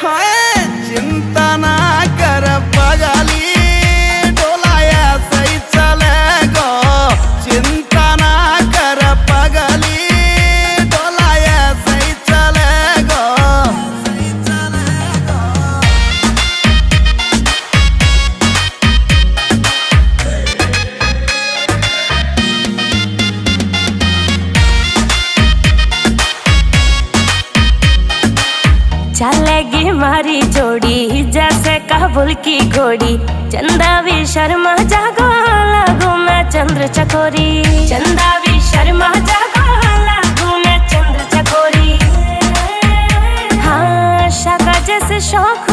हाय चिंता ना कर पगली डोलाया सही चलेगा। चिंता ना कर पगली डोलाया सही चलेगा। चलेगी मारी जोड़ी जैसे काबुल की घोड़ी। चंदा भी शर्मा जागो लागू मैं चंद्र चकोरी। चंदा भी शर्मा जागो लागू मैं चंद्र चकोरी। हाँ शाका जैसे शौक